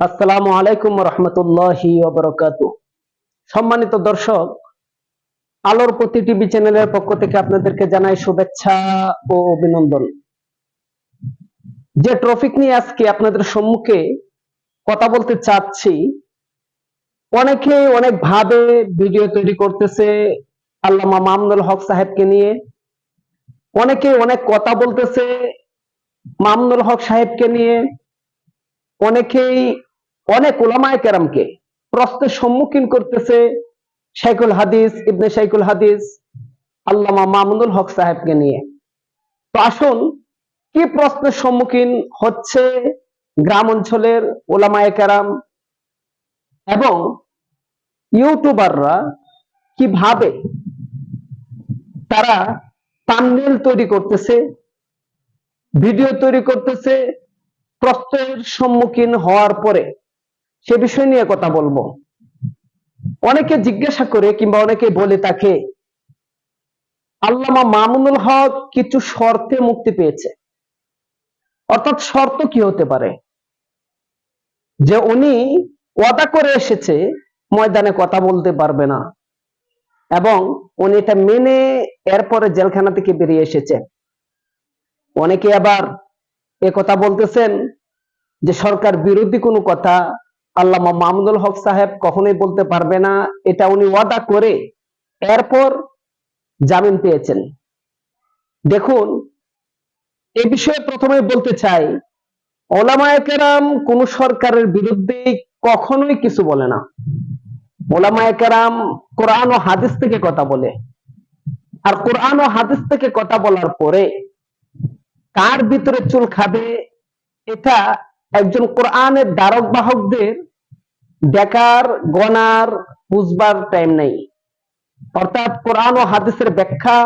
আসসালামু আলাইকুম রহমতুল্লাহি ওয়া বারাকাতুহু। সম্মানিত দর্শক, আলোর প্রতি টিভি চ্যানেলের পক্ষ থেকে আপনাদেরকে জানাই শুভেচ্ছা ও অভিনন্দন। যে টপিক নিয়ে আজকে আপনাদের সম্মুখে কথা বলতে চাচ্ছি, অনেকে অনেক ভাবে ভিডিও তৈরি করতেছে আল্লামা মামুনুল হক সাহেবকে নিয়ে, অনেকে অনেক কথা বলতেছে মামুনুল হক সাহেবকে নিয়ে, অনেকেই অনেক উলামায়ে কেরামকে প্রশ্নের সম্মুখীন করতেছে শাইখুল হাদিস ইবনে শাইখুল হাদিস আল্লামা মামুনুল হক সাহেবকে নিয়ে। তো আসুন, কি প্রশ্নের সম্মুখীন হচ্ছে গ্রাম অঞ্চলের উলামায়ে কেরাম এবং ইউটিউবাররা, কিভাবে তারা থাম্বনেল তৈরি করতেছে, ভিডিও তৈরি করতেছে প্রশ্নের সম্মুখীন হওয়ার পরে, সে বিষয় নিয়ে কথা বলবো। অনেকে জিজ্ঞাসা করে কিংবা অনেকে বলে তাকে আল্লামা মামুনুল হক কিছু শর্তে মুক্তি পেয়েছে। অর্থাৎ শর্ত কি হতে পারে? যে উনি ওয়াদা করে এসেছে ময়দানে কথা বলতে পারবে না, এবং উনি এটা মেনে এরপরে জেলখানা থেকে বেরিয়ে এসেছে। অনেকে আবার এ কথা বলতেছেন যে সরকার বিরোধী কোনো কথা আল্লামা মামুনুল হক সাহেব কখনোই বলতে পারবে না, এটা উনি ওয়াদা করে এরপর জামিন পেয়েছেন। দেখুন, এ বিষয়ে প্রথমে বলতে চাই, ওলামায়ে কেরাম কোন সরকারের বিরুদ্ধে কখনোই কিছু বলে না। ওলামায়ে কেরাম কোরআন ও হাদিস থেকে কথা বলে, আর কোরআন ও হাদিস থেকে কথা বলার পরে কার ভিতরে চুল খাবে এটা একজন কোরআনের ধারক বাহকদের দেখার, গণার, বুঝবার টাইম নেই। অর্থাৎ কোরআন ও হাদিসের ব্যাখ্যা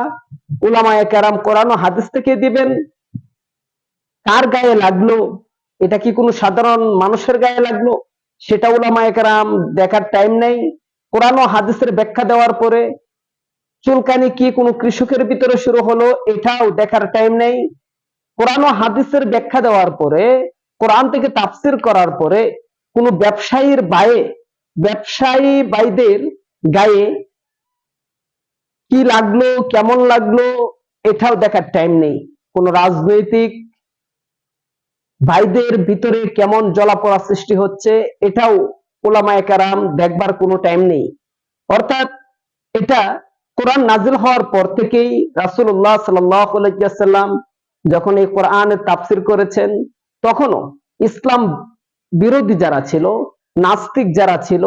উলামায়ে কেরাম কোরআন ও হাদিস থেকে দিবেন। কার গায়ে লাগলো, এটা কি কোনো সাধারণ মানুষের গায়ে লাগলো, সেটা উলামায়ে কেরাম দেখার টাইম নেই। কোরআন ও হাদিসের ব্যাখ্যা দেওয়ার পরে চুলকানি কি কোনো কৃষকের ভিতরে শুরু হলো, এটাও দেখার টাইম নেই। কোরআন ও হাদিসের ব্যাখ্যা দেওয়ার পরে, কোরআন থেকে তাফসির করার পরে কোনো ব্যবসায়ী ভাইদের গায়ে কি লাগলো, কেমন লাগলো, এটাও দেখার টাইম নেই। কোন রাজনৈতিক ভাইদের ভিতরে কেমন জ্বলাপোড়া সৃষ্টি হচ্ছে, এটাও উলামায়ে কেরাম দেখবার কোনো টাইম নেই। অর্থাৎ এটা কোরআন নাজিল হওয়ার পর থেকেই রাসূলুল্লাহ সাল্লাল্লাহু আলাইহি ওয়াসাল্লাম যখন এই কোরআনের তাফসির করেছেন, তখনও ইসলাম বিরোধী যারা ছিল, নাস্তিক যারা ছিল,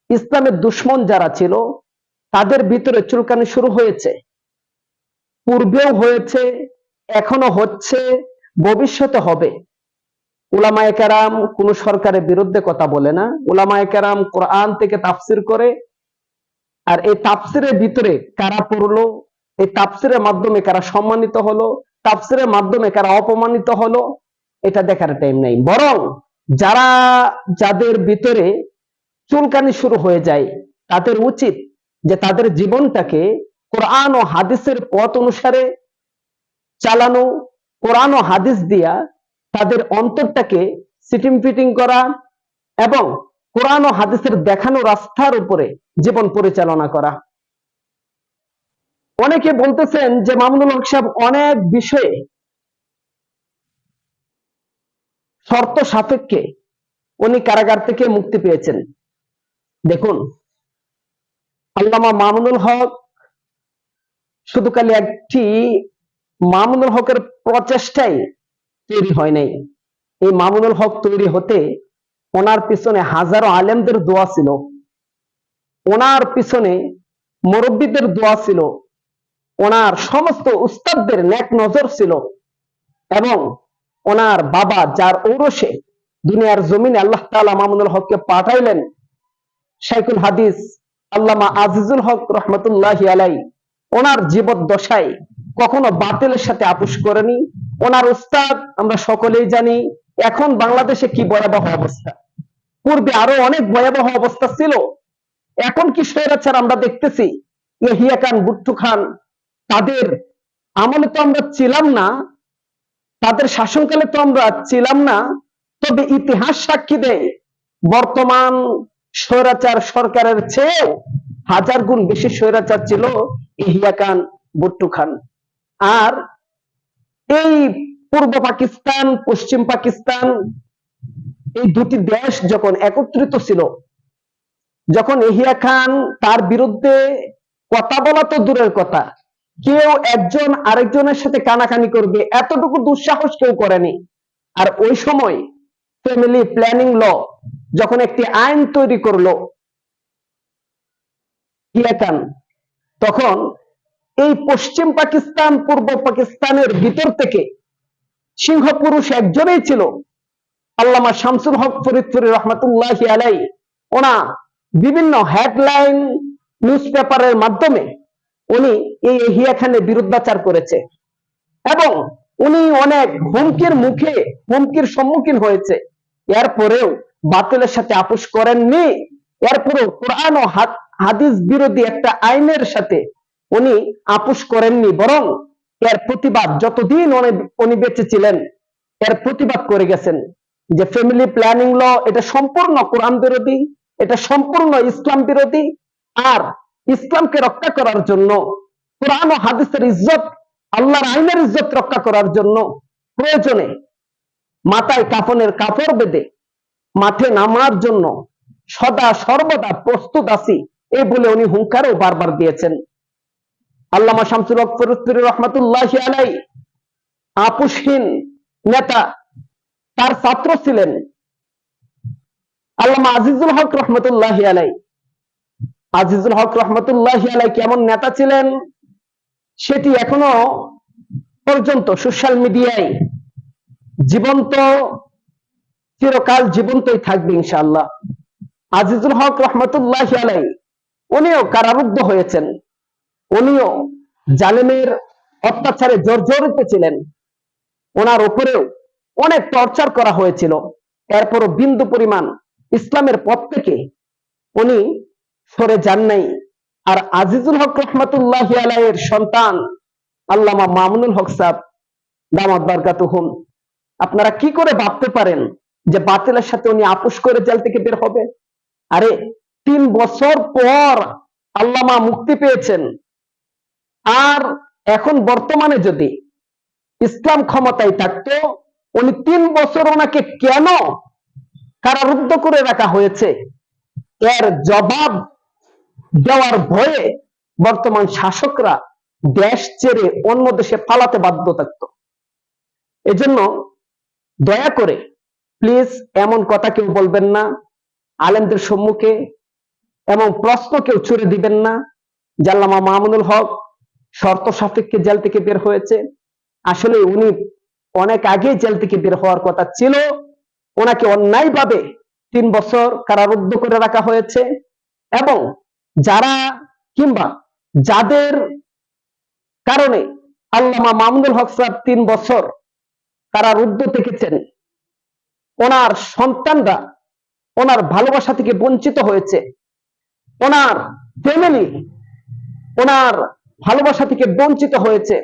ইসলামের দুশমন যারা ছিল, তাদের ভিতরে চুলকানি শুরু হয়েছে। পূর্বেও হয়েছে, এখনো হচ্ছে, ভবিষ্যতে হবে। উলামায়ে কেরাম কোন সরকারের বিরুদ্ধে কথা বলে না। উলামায়ে কেরাম কোরআন থেকে তাফসির করে, আর এই তাফসিরের ভিতরে কারা পড়লো, এই তাফসিরের মাধ্যমে কারা সম্মানিত হলো, তাফসিরের মাধ্যমে কারা অপমানিত হলো, এটা দেখার টাইম নাই। বরং যাদের ভিতরে চুলকানি শুরু হয়ে যায়, তাদের উচিত যে তাদের জীবনটাকে কোরআন ও হাদিসের পথ অনুসারে চালানো, কোরআন ও হাদিস দিয়া তাদের অন্তরটাকে সিটিং ফিটিং করা এবং কোরআন ও হাদিসের দেখানো রাস্তার উপরে জীবন পরিচালনা করা। অনেকে বলতেছেন যে মামুনুল হক সাহেব অনেক বিষয়ে শর্ত সাপেক্ষে উনি কারাগার থেকে মুক্তি পেয়েছেন। দেখুন, আল্লামা মামুনুল হক শুধু খালি একটি মামুনুল হকের প্রচেষ্টায় তৈরি হয় নাই। এই মামুনুল হক তৈরি হতে ওনার পিছনে হাজারো আলেমদের দোয়া ছিল, ওনার পিছনে মুরব্বীদের দোয়া ছিল, ওনার সমস্ত উস্তাদদের নেক নজর ছিল, এবং ওনার বাবা যার ঔরসে দুনিয়ার জমিনে আল্লাহ তাআলা মামুনুল হককে পাঠাইলেন, শাইখুল হাদিস আল্লামা আজিজুল হক রহমতুল্লাহি আলাইহি, ওনার জীবদ্দশায় কখনো বাতিলের সাথে আপোষ করেনি। ওনার উস্তাদ আমরা সকলেই জানি এখন বাংলাদেশে কি ভয়াবহ অবস্থা। পূর্বে আরো অনেক ভয়াবহ অবস্থা ছিল। এখন কি স্বৈরাচার আমরা দেখতেছি। ইয়াহিয়া খান, বুট্টু খান, তাদের আমলে তো আমরা ছিলাম না, তাদের শাসনকালে তো আমরা ছিলাম না, তবে ইতিহাস সাক্ষী দেয় বর্তমান স্বৈরাচার সরকারের চেয়েও 1000 গুণ বেশি স্বৈরাচার ছিল ইয়াহিয়া খান, ভুট্টো খান। আর এই পূর্ব পাকিস্তান, পশ্চিম পাকিস্তান, এই দুটি দেশ যখন একত্রিত ছিল, যখন ইয়াহিয়া খান তার বিরুদ্ধে কথা বলা তো দূরের কথা, কেউ একজন আরেকজনের সাথে কানাকানি করবে এতটুকু দুঃসাহস কেউ করেনি। আর ওই সময় ফ্যামিলি প্ল্যানিং ল যখন একটি আইন তৈরি করলো ইয়াহিয়া খান, তখন এই পশ্চিম পাকিস্তান, পূর্ব পাকিস্তানের ভিতর থেকে সিংহ পুরুষ একজনই ছিল, আল্লামা শামসুল হক ফরিদপুরি রহমাতুল্লাহি আলাইহি। ওনা বিভিন্ন হেডলাইন নিউজ পেপারের মাধ্যমে উনি এই ইয়াহিয়া খানের বিরুদ্ধাচার করেছে এবং উনি অনেক হুমকির সম্মুখীন হয়েছে। এরপরেও বাতিলের সাথে আপোষ করেননি। এরপরেও কোরআন ও হাদিস বিরোধী একটা আইনের সাথে উনি আপোষ করেননি, বরং এর প্রতিবাদ যতদিন উনি বেঁচে ছিলেন এর প্রতিবাদ করে গেছেন যে ফ্যামিলি প্ল্যানিং ল এটা সম্পূর্ণ কোরআন বিরোধী, এটা সম্পূর্ণ ইসলাম বিরোধী। আর ইসলামকে রক্ষা করার জন্য, কোরআন ও হাদিসের ইজ্জত, আল্লাহর আইনের ইজ্জত রক্ষা করার জন্য প্রয়োজনে মাথায় কাফনের কাপড় বেঁধে মাঠে নামার জন্য সদা সর্বদা প্রস্তুত আছি, এই বলে উনি হুঙ্কারও বারবার দিয়েছেন। আল্লামা শামসুল হক ফরিদপুরি রহমাতুল্লাহি আলাইহি আপোষহীন নেতা, তার ছাত্র ছিলেন আল্লামা আজিজুল হক রহমতুল্লাহি আলাইহি। আজিজুল হক রহমতুল্লাহি আলাইহি কেমন নেতা ছিলেন সেটি এখনো পর্যন্ত সোশ্যাল মিডিয়ায় জীবন্ত, চিরকাল জীবন্তই থাকবে ইনশাআল্লাহ। আজিজুল হক রহমতুল্লাহি আলাইহি উনিও কারারুদ্ধ হয়েছেন, উনিও জালেমের অত্যাচারে জর্জরিত ছিলেন, ওনার উপরেও অনেক টর্চার করা হয়েছিল। এরপরও বিন্দু পরিমাণ ইসলামের পথ থেকে উনি সরে যান নাই। আর আজিজুল হক রহমতুল্লাহি আলাইহির সন্তান আল্লামা মামুনুল হক সাহেব দামাত বারকাতুহুম, আপনারা কি করে ভাবতে পারেন যে বাতিলের সাথে উনি আপোষ করে জেল থেকে বের হবে? আরে 3 বছর পর আল্লামা মুক্তি পেয়েছেন। আর এখন বর্তমানে যদি ইসলাম ক্ষমতায় থাকতো, উনি 3 বছর ওনাকে কেন কারারুদ্ধ করে রাখা হয়েছে এর জবাব দেওয়ার ভয়ে বর্তমান শাসকরা দেশ ছেড়ে অন্য দেশে পালাতে বাধ্য থাকত। এজন্য দয়া করে প্লিজ এমন কথা কেউ বলবেন না আলেমদের সম্মুখে, এমন প্রশ্ন কেউ ছুড়ে দিবেন না যে আল্লামা মামুনুল হক শর্ত সাপেক্ষে জেল থেকে বের হয়েছে। আসলে উনি অনেক আগে জেল থেকে বের হওয়ার কথা ছিল, ওনাকে অন্যায়ভাবে 3 বছর কারারুদ্ধ করে রাখা হয়েছে। এবং যারা কিংবা যাদের কারণে আল্লামা মামুনুল হক সাহেব 3 বছর কারারুদ্ধ থেকেছেন, ওনার সন্তানরা ওনার ভালোবাসা থেকে বঞ্চিত হয়েছে, ওনার ফ্যামিলি ওনার ভালোবাসা থেকে বঞ্চিত হয়েছে,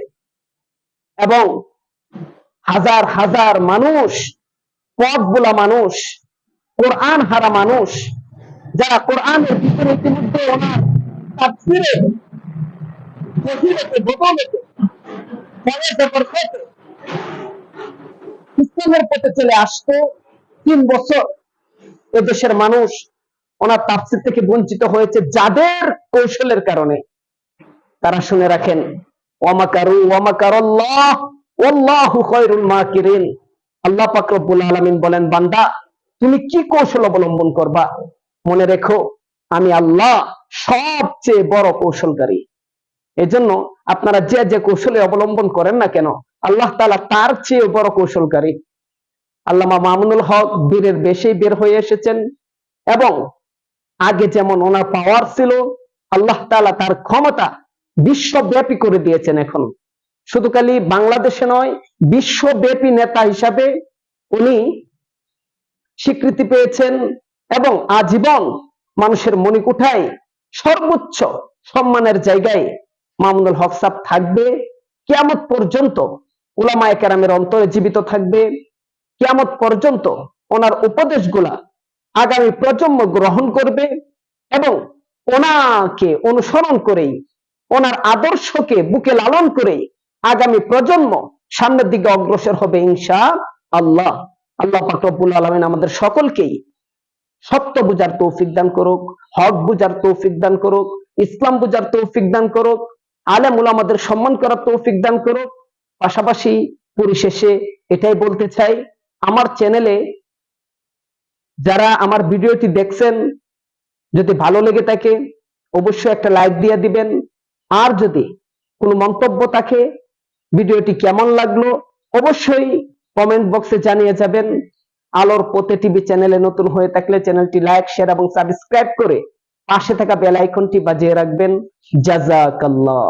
এবং হাজার হাজার মানুষ, পথ ভোলা মানুষ, কোরআন হারা মানুষ, যারা কোরআনের ভিতরে ইতিমধ্যে ওনার তাফসীরে ফজিলতে বদৌলতে ফয়েজে বরকতে ইসলামের পথে চলে আসতো, 3 বছর এদেশের মানুষ ওনার তাফসীর থেকে বঞ্চিত হয়েছে যাদের কৌশলের কারণে। তারা শুনে রাখেন, ওয়ামাকারু ওয়ামাকারাল্লাহ ওয়াল্লাহু খায়রুল মাকিরিন। আল্লাহ পাক রব্বুল আলামিন বলেন, বান্দা তুমি কি কৌশল অবলম্বন করবা, মনে রেখো আমি আল্লাহ সবচেয়ে বড় কৌশলকারী। এজন্য আপনারা যে যে কৌশলে অবলম্বন করেন না কেন, আল্লাহ তাআলা তার চেয়ে বড় কৌশলকারী। আল্লামা মামুনুল হক বীরের বেশেই বের হয়ে এসেছেন এবং আগে যেমন ওনার পাওয়ার ছিল, আল্লাহ তাআলা তার ক্ষমতা বিশ্বব্যাপী করে দিয়েছেন। এখন শুধু খালি বাংলাদেশে নয়, বিশ্বব্যাপী নেতা হিসাবে উনি স্বীকৃতি পেয়েছেন এবং আজীবন মানুষের মনিকুঠায় সর্বোচ্চ সম্মানের জায়গায় মামুনুল হক সাহেব থাকবে। কিয়ামত পর্যন্ত উলামায়ে কেরামের অন্তরে জীবিত থাকবে। কিয়ামত পর্যন্ত ওনার উপদেশগুলা আগামী প্রজন্ম গ্রহণ করবে এবং ওনাকে অনুসরণ করেই, ওনার আদর্শকে বুকে লালন করেই আগামী প্রজন্ম সামনের দিকে অগ্রসর হবে ইনশাআল্লাহ। আল্লাহ পাক রব্বুল আলামিন আমাদের সকলকেই সত্য বুঝার তৌফিক দান করুক, হক বুঝার তৌফিক দান করুক, ইসলাম বুঝার তৌফিক দান করুক, আলেম উলামাদের সম্মান করার তৌফিক দান করুক। পাশাপাশি পরিশেষে এটাই বলতে চাই, আমার চ্যানেলে যারা আমার ভিডিওটি দেখছেন, যদি ভালো লেগে থাকে অবশ্যই একটা লাইক দিয়ে দিবেন। আর যদি কোনো মন্তব্য থাকে, ভিডিওটি কেমন লাগলো অবশ্যই কমেন্ট বক্সে জানিয়ে যাবেন। আলোর পথে টিভি চ্যানেলে নতুন হয়ে থাকলে চ্যানেলটি লাইক, শেয়ার এবং সাবস্ক্রাইব করে পাশে থাকা বেল আইকনটি বাজিয়ে রাখবেন। জাযাকাল্লাহ।